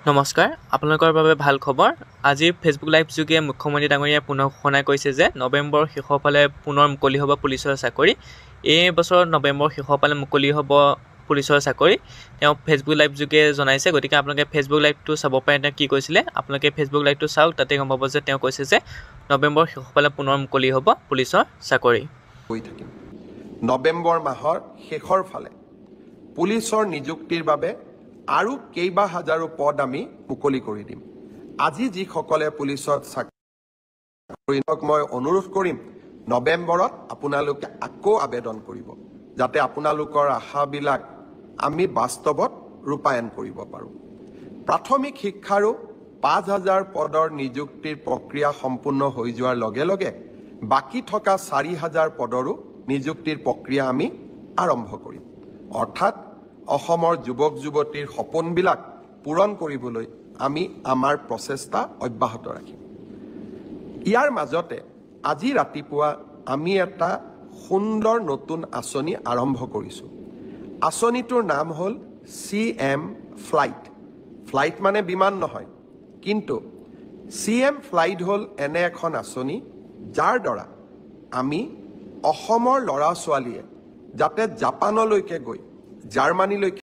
নমস্কাৰ, আপোনালোকৰ বাবে ভাল খবৰ। আজি ফেচবুক লাইভ যোগে মুখ্যমন্ত্ৰী ডাঙৰীয়াই পুনৰ ঘোষণা কৰিছে যে নৱেম্বৰ শেষৰ ফালে পুনৰ মুকলি হ'ব পুলিচৰ চাকৰি। এই বছৰ নৱেম্বৰ শেষৰ ফালে মুকলি হ'ব পুলিচৰ চাকৰি। তেওঁ ফেচবুক লাইভ যোগে জনাইছে। গতিকে আপোনালোকে ফেচবুক লাইভটো চাব পাৰে। তেওঁ কি কৈছিলে আপোনালোকে ফেচবুক লাইভটো চাওক, তাতে গম পাব যে তেওঁ কৈছে যে নৱেম্বৰ শেষৰ ফালে পুনৰ মুকলি হ'ব পুলিচৰ চাকৰি। নৱেম্বৰ মাহৰ শেষৰ ফালে পুলিচৰ নিযুক্তিৰ বাবে আৰু কেইবা হাজাৰো পদ আমি মুকলি কৰি দিম। আজি যিসকলে পুলিচত চাকৰি মই অনুৰোধ কৰিম, নৱেম্বৰত আপোনালোকে আকৌ আবেদন কৰিব, যাতে আপোনালোকৰ আশাবিলাক আমি বাস্তৱত ৰূপায়ণ কৰিব পাৰোঁ। প্ৰাথমিক শিক্ষাৰো 5,000 পদৰ নিযুক্তিৰ প্ৰক্ৰিয়া সম্পূৰ্ণ হৈ যোৱাৰ লগে লগে বাকী থকা 4,000 পদৰো নিযুক্তিৰ প্ৰক্ৰিয়া আমি আৰম্ভ কৰিম। অৰ্থাৎ অসমৰ যুৱক যুৱতীৰ সপোনবিলাক পূৰণ কৰিবলৈ আমি আমাৰ প্ৰচেষ্টা অব্যাহত ৰাখিম। ইয়াৰ মাজতে আজি ৰাতিপুৱা আমি এটা সুন্দৰ নতুন আঁচনি আৰম্ভ কৰিছোঁ। আঁচনিটোৰ নাম হ'ল CM ফ্লাইট। ফ্লাইট মানে বিমান নহয়, কিন্তু CM ফ্লাইট হ'ল এনে এখন আঁচনি যাৰ দ্বাৰা আমি অসমৰ ল'ৰা ছোৱালীয়ে যাতে জাপানলৈকে গৈ, জাৰ্মানীলৈকে